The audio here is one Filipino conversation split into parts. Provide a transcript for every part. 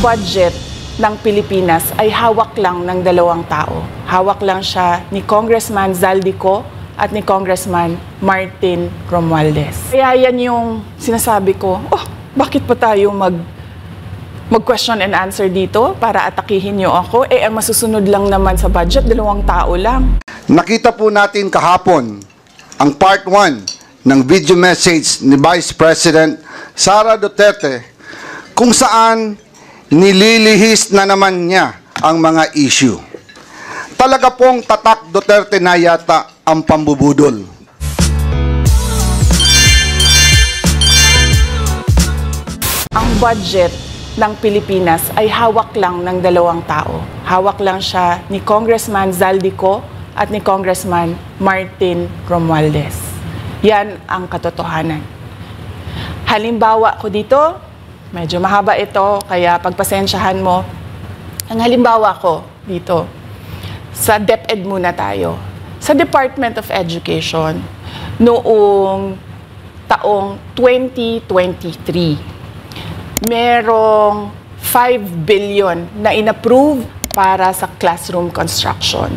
budget ng Pilipinas ay hawak lang ng dalawang tao. Hawak lang siya ni Congressman Zaldico at ni Congressman Martin Romualdez. Kaya yan yung sinasabi ko, bakit pa tayo mag-question and answer dito para atakihin niyo ako? Ang masusunod lang naman sa budget, dalawang tao lang. Nakita po natin kahapon ang part 1 ng video message ni Vice President Sara Duterte kung saan nililihis na naman niya ang mga issue. Talaga pong tatak Duterte na yata ang pambubudol. Ang budget ng Pilipinas ay hawak lang ng dalawang tao. Hawak lang siya ni Congressman Zaldico at ni Congressman Martin Romualdez. Yan ang katotohanan. Halimbawa ko dito, medyo mahaba ito, kaya pagpasensyahan mo. Ang halimbawa ko dito, sa DepEd muna tayo. Sa Department of Education, noong taong 2023, merong 5 billion na inapprove para sa classroom construction.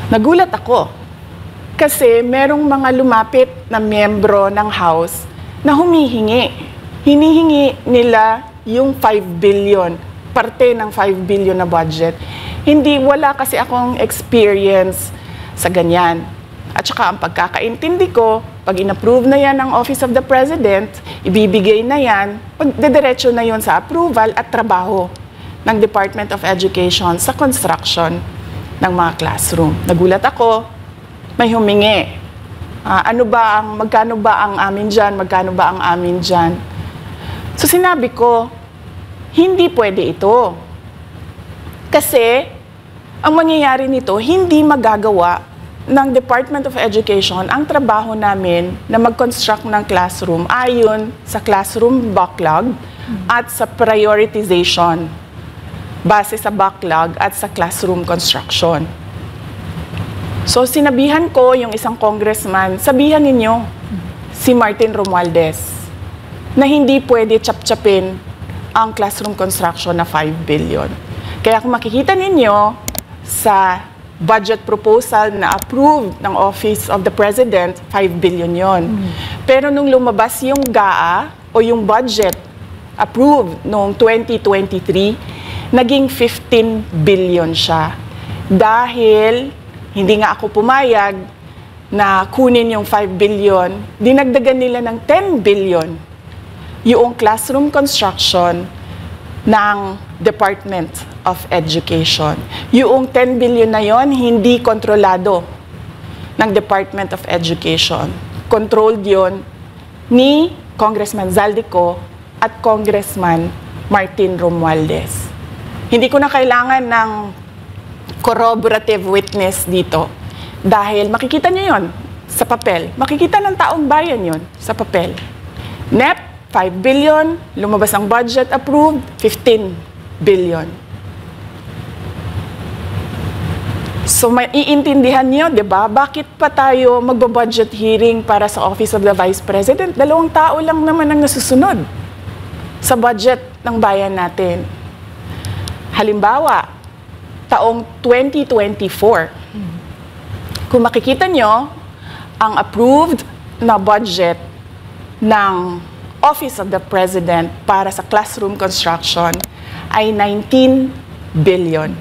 Nagulat ako kasi merong mga lumapit na miyembro ng House na humihingi. Hinihingi nila yung 5 billion, parte ng 5 billion na budget. Wala kasi akong experience sa ganyan. At saka ang pagkakaintindi ko, pag inapprove na yan ng Office of the President, ibibigay na yan, pagdediretso na yon sa approval at trabaho ng Department of Education sa construction ng mga classroom. Nagulat ako, may humingi. Magkano ba ang amin dyan? Magkano ba ang amin dyan? So sinabi ko, hindi pwede ito. Kasi ang mangyayari nito, hindi magagawa ng Department of Education ang trabaho namin na mag-construct ng classroom ayon sa classroom backlog at sa prioritization base sa backlog at sa classroom construction. So sinabihan ko yung isang congressman, sabihan ninyo si Martin Romualdez na hindi pwede chap-chapin ang classroom construction na 5 billion. Kaya kung makikita ninyo sa budget proposal na approved ng Office of the President, 5 billion yon. Pero nung lumabas yung GAA o yung budget approved noong 2023, naging 15 billion siya. Dahil hindi nga ako pumayag na kunin yung 5 billion, dinagdagan nila ng 10 billion yung classroom construction ng Department of Education. Yung 10 billion na yon hindi kontrolado ng Department of Education. Controlled yon ni Congressman Zaldico at Congressman Martin Romualdez. Hindi ko na kailangan ng corroborative witness dito dahil makikita nyo yon sa papel. Makikita ng taong bayan yon sa papel. NEP, 5 billion, lumabas ang budget approved, 15 billion. So maiintindihan niyo, 'di ba? Bakit pa tayo magbo-budget hearing para sa Office of the Vice President? Dalawang tao lang naman ang nasusunod sa budget ng bayan natin. Halimbawa, taong 2024. Kung makikita niyo, ang approved na budget ng Office of the President para sa classroom construction ay 19 billion.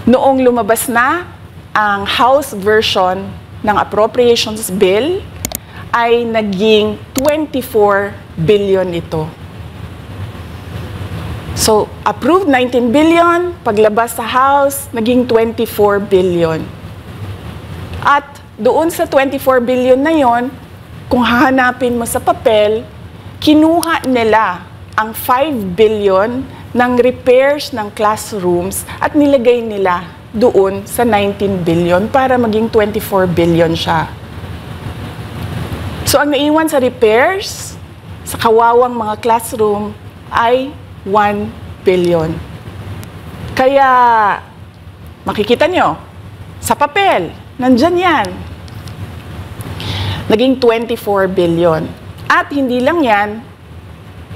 Noong lumabas na ang House version ng Appropriations Bill, ay naging 24 billion ito. So, approved 19 billion, paglabas sa House, naging 24 billion. At doon sa 24 billion na yon, kung hahanapin mo sa papel, kinuha nila ang 5 billion ng repairs ng classrooms at nilagay nila doon sa 19 billion para maging 24 billion siya. So ang naiwan sa repairs, sa kawawang mga classroom, ay 1 billion. Kaya makikita nyo, sa papel, nandyan yan. Naging 24 billion. At hindi lang yan,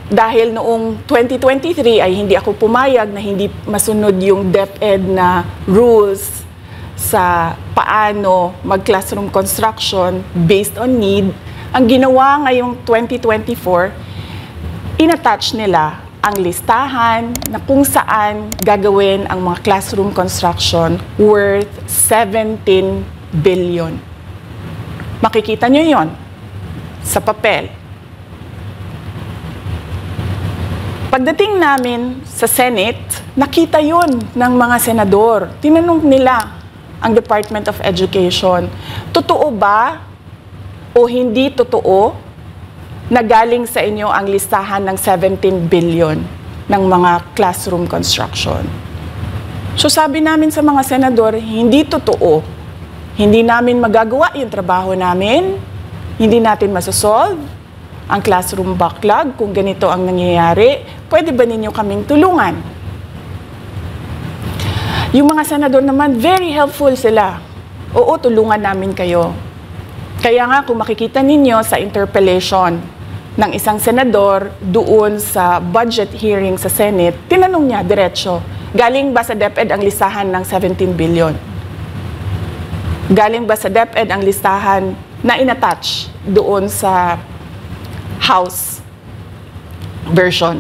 dahil noong 2023 ay hindi ako pumayag na hindi masunod yung DepEd na rules sa paano mag-classroom construction based on need, ang ginawa ngayong 2024, inattach nila ang listahan na kung saan gagawin ang mga classroom construction worth 17 billion. Makikita nyo yon sa papel. Pagdating namin sa Senate, nakita yon ng mga senador. Tinanong nila ang Department of Education, totoo ba o hindi totoo na galing sa inyo ang listahan ng 17 billion ng mga classroom construction? So sabi namin sa mga senador, hindi totoo. Hindi namin magagawa yung trabaho namin. Hindi natin masosolve ang classroom backlog kung ganito ang nangyayari. Pwede ba ninyo kaming tulungan? Yung mga senador naman, very helpful sila. Oo, tulungan namin kayo. Kaya nga kung makikita ninyo sa interpellation ng isang senador doon sa budget hearing sa Senate, tinanong niya diretso, galing ba sa DepEd ang listahan ng 17 billion? Galing ba sa DepEd ang listahan na inattach doon sa House version?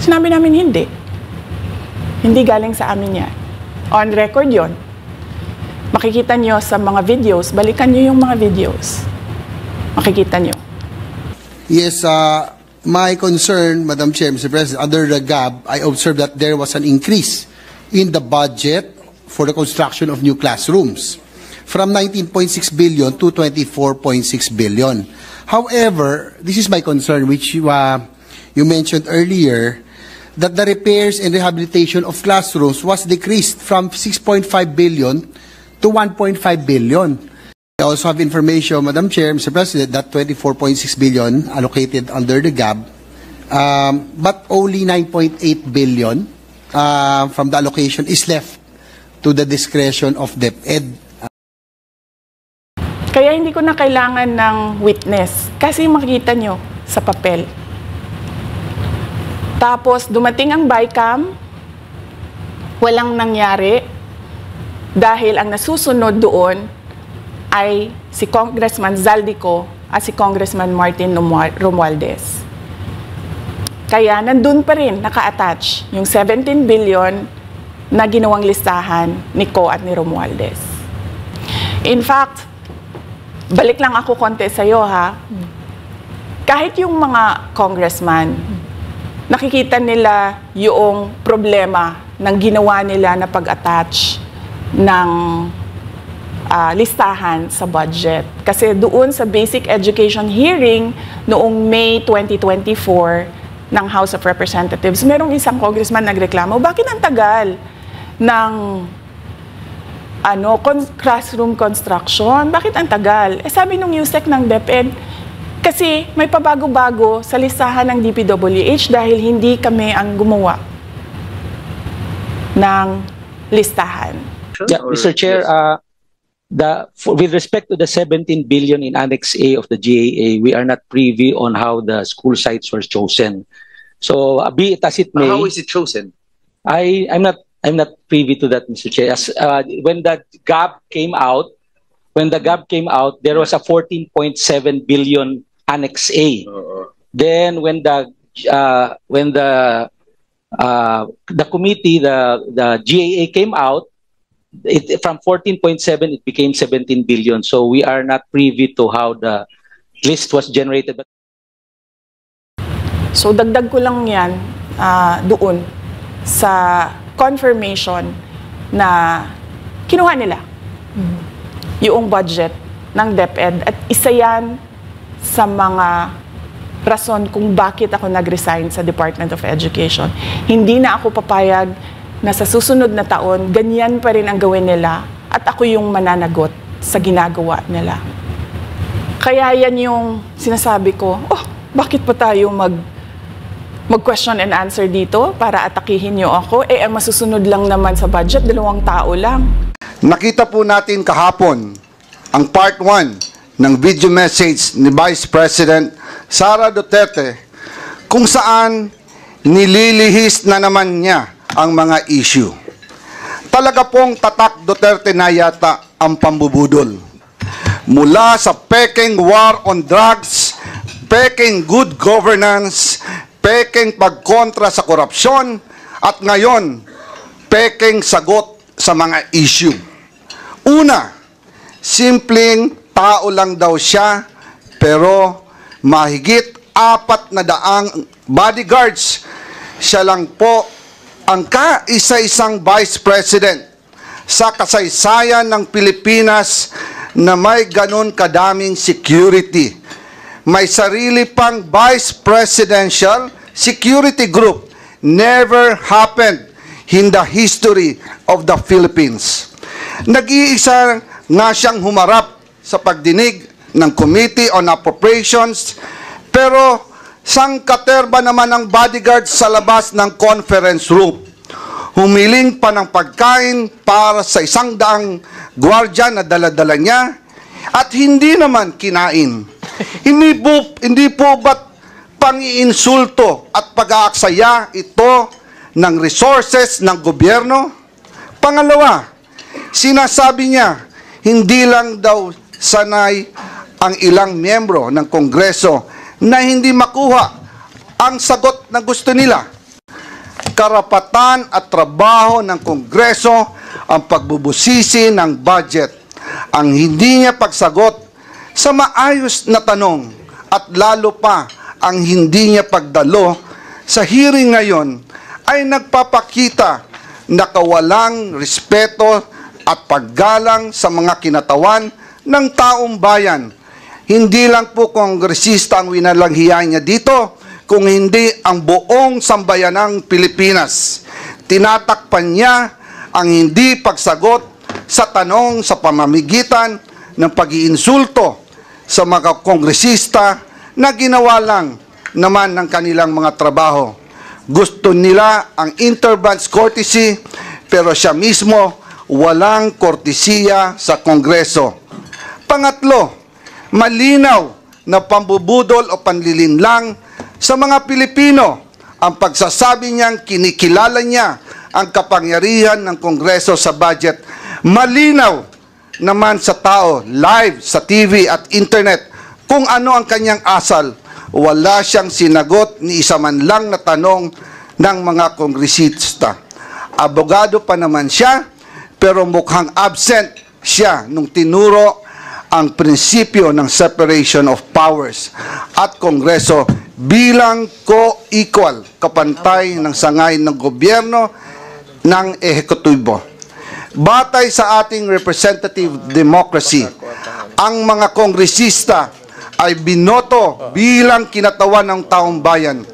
Sinabi namin hindi. Hindi galing sa amin yan. On record yon. Makikita nyo sa mga videos, balikan nyo yung mga videos. Makikita nyo. Yes, my concern, Madam Chair, Mr. President, under the GAB, I observed that there was an increase in the budget for the construction of new classrooms from 19.6 billion to 24.6 billion. However, this is my concern, which you mentioned earlier, that the repairs and rehabilitation of classrooms was decreased from 6.5 billion to 1.5 billion. I also have information, Madam Chair, Mr. President, that 24.6 billion allocated under the GAB, but only 9.8 billion from the allocation is left to the discretion of DepEd. Kaya hindi ko na kailangan ng witness kasi makikita nyo sa papel. Tapos dumating ang BICAM, walang nangyari dahil ang nasusunod doon ay si Congressman Zaldico at si Congressman Martin Romualdez. Kaya nandun pa rin naka-attach yung 17 billion na ginawang listahan ni Co at ni Romualdez. In fact, balik lang ako konti sa'yo ha. Kahit yung mga congressman, nakikita nila yung problema ng ginawa nila na pag-attach ng listahan sa budget. Kasi doon sa basic education hearing noong May 2024 ng House of Representatives, merong isang congressman nagreklamo, bakit ang tagal ng classroom construction? Bakit ang tagal? Eh sabi nung USEC ng DepEd, kasi may pabago-bago sa listahan ng DPWH dahil hindi kami ang gumawa ng listahan. Yeah, Mr. Chair, with respect to the 17 billion in Annex A of the GAA, we are not privy on how the school sites were chosen. So, be it as it may. How is it chosen? I'm not privy to that, Mr. Chair. As, when the GAB came out, there was a 14.7 billion Annex A. Then when the committee, the GAA came out, from 14.7 it became 17 billion. So we are not privy to how the list was generated. So dagdag ko lang yan doon sa confirmation na kinuha nila yung budget ng DepEd at isa yan sa mga rason kung bakit ako nag-resign sa Department of Education. Hindi na ako papayag na sa susunod na taon, ganyan pa rin ang gawin nila at ako yung mananagot sa ginagawa nila. Kaya yan yung sinasabi ko, bakit pa tayo mag-question and answer dito para atakihin nyo ako? Eh, ang masusunod lang naman sa budget, 2 tao lang. Nakita po natin kahapon ang part 1 ng video message ni Vice President Sara Duterte kung saan nililihis na naman niya ang mga issue. Talaga pong tatak Duterte na yata ang pambubudol. Mula sa peking war on drugs, peking good governance, peking pagkontra sa korupsyon, at ngayon, peking sagot sa mga issue. Una, simpleng tao lang daw siya, pero mahigit 400 bodyguards. Siya lang po ang kaisa-isang Vice President sa kasaysayan ng Pilipinas na may ganon kadaming security. May sarili pang Vice Presidential Security Group. Never happened in the history of the Philippines. Nag-iisa nga siyang humarap sa pagdinig ng Committee on Appropriations, pero sangkaterba naman ang bodyguard sa labas ng conference room. Humiling pa ng pagkain para sa 100 gwardiya na dala-dala niya at hindi naman kinain. Hindi po ba't pang-iinsulto at pag-aaksaya ito ng resources ng gobyerno? Pangalawa, sinasabi niya hindi lang daw sanay ang ilang miyembro ng Kongreso na hindi makuha ang sagot na gusto nila. Karapatan at trabaho ng Kongreso ang pagbubusisi ng budget. Ang hindi niya pagsagot sa maayos na tanong at lalo pa ang hindi niya pagdalo sa hearing ngayon ay nagpapakita na kawalang respeto at paggalang sa mga kinatawan ng taong bayan. Hindi lang po kongresista ang winalanghiyan niya dito, kung hindi ang buong sambayanang Pilipinas. Tinatakpan niya ang hindi pagsagot sa tanong sa pamamagitan ng pag-iinsulto sa mga kongresista na ginawa lang naman ng kanilang mga trabaho. Gusto nila ang interbranch courtesy, pero siya mismo walang kortesiya sa Kongreso. Pangatlo, malinaw na pambubudol o panlilinlang sa mga Pilipino ang pagsasabi niyang kinikilala niya ang kapangyarihan ng Kongreso sa budget. Malinaw naman sa tao, live sa TV at internet, kung ano ang kanyang asal. Wala siyang sinagot ni isa man lang na tanong ng mga kongresista. Abogado pa naman siya, pero mukhang absent siya nung tinuro ang prinsipyo ng separation of powers at Kongreso bilang co-equal, kapantay ng sangay ng gobyerno ng ehekutibo. Batay sa ating representative democracy, ang mga kongresista ay binoto bilang kinatawan ng taong bayan.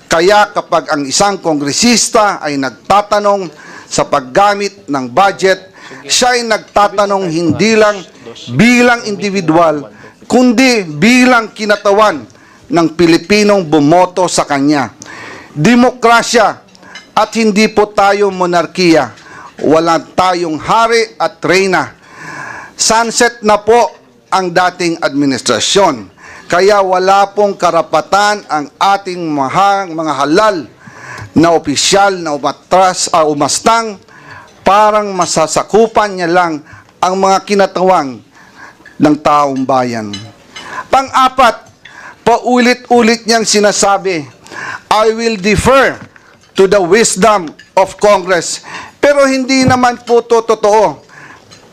Kaya kapag ang isang kongresista ay nagtatanong sa paggamit ng budget, siya ay nagtatanong hindi lang bilang individual, kundi bilang kinatawan ng Pilipinong bumoto sa kanya. Demokrasya at hindi po tayo monarkiya. Wala tayong hari at reyna. Sunset na po ang dating administrasyon. Kaya wala pong karapatan ang ating mga halal na opisyal na umastang parang masasakupan niya lang ang mga kinatawang ng taong bayan. Pang-apat, paulit-ulit niyang sinasabi, I will defer to the wisdom of Congress. Pero hindi naman po ito totoo.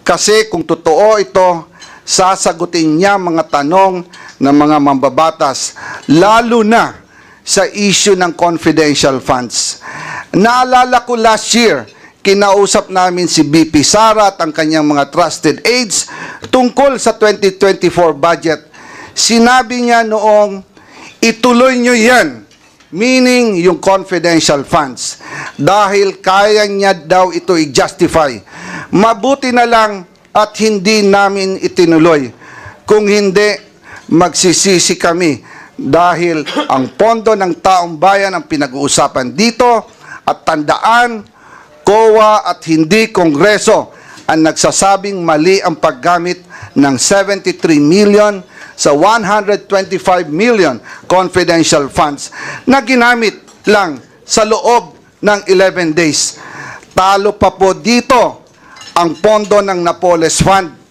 Kasi kung totoo ito, sasagutin niya mga tanong ng mga mambabatas, lalo na sa issue ng confidential funds. Naalala ko last year, kinausap namin si BP Sara at ang kanyang mga trusted aides tungkol sa 2024 budget. Sinabi niya noong, ituloy nyo yan, meaning yung confidential funds, dahil kaya niya daw ito i-justify. Mabuti na lang at hindi namin itinuloy. Kung hindi, magsisisi kami dahil ang pondo ng taong bayan ang pinag-uusapan dito at tandaan, COA at hindi Kongreso ang nagsasabing mali ang paggamit ng 73 million sa 125 million confidential funds na ginamit lang sa loob ng 11 days. Talo pa po dito ang pondo ng Napoles Fund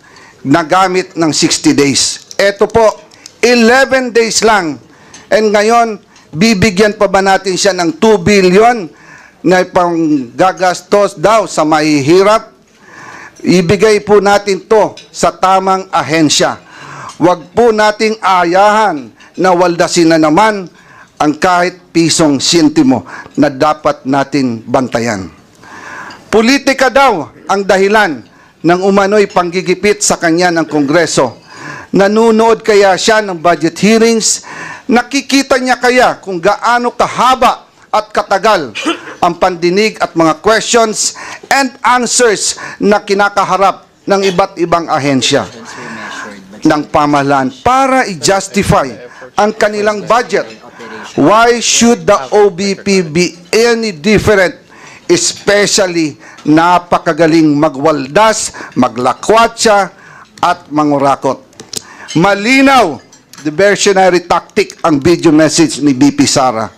na gamit ng 60 days. Ito po, 11 days lang. And ngayon, bibigyan pa ba natin siya ng 2 billion na pang gagastos daw sa mahihirap? Ibigay po natin to sa tamang ahensya. Huwag po nating ayahan na waldasin na naman ang kahit pisong sintimo na dapat natin bantayan. Politika daw ang dahilan ng umano'y panggigipit sa kanya ng Kongreso. Nanunood kaya siya ng budget hearings? Nakikita niya kaya kung gaano kahaba at katagal ang pandinig at mga questions and answers na kinakaharap ng iba't ibang ahensya ng pamahalaan para i-justify ang kanilang budget? Why should the OBP be any different? Especially napakagaling magwaldas, maglakwatsa at mangurakot. Malinaw, diversionary tactic ang video message ni BP Sara.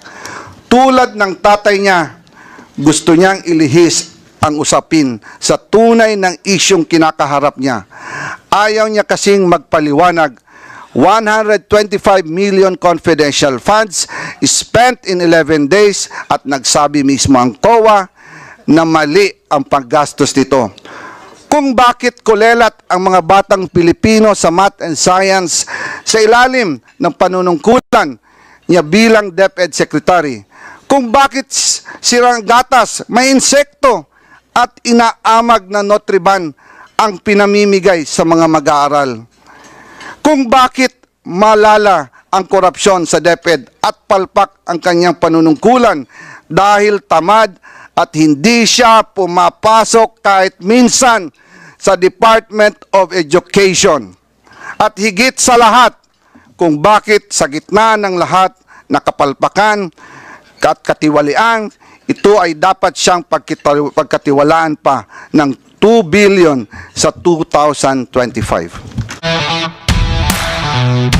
Tulad ng tatay niya, gusto niyang ilihis ang usapin sa tunay ng isyong kinakaharap niya. Ayaw niya kasing magpaliwanag. 125 million confidential funds spent in 11 days at nagsabi mismo ang COA na mali ang paggastos nito. Kung bakit kulelat ang mga batang Pilipino sa math and science sa ilalim ng panunungkulan niya bilang DepEd Secretary. Kung bakit sirang gatas, may insekto at inaamag na Nutriban ang pinamimigay sa mga mag-aaral. Kung bakit malala ang korupsyon sa DepEd at palpak ang kanyang panunungkulan dahil tamad at hindi siya pumapasok kahit minsan sa Department of Education. At higit sa lahat, kung bakit sa gitna ng lahat na kapalpakan at katiwalian, ito ay dapat siyang pagkatiwalaan pa ng 2 billion sa 2025.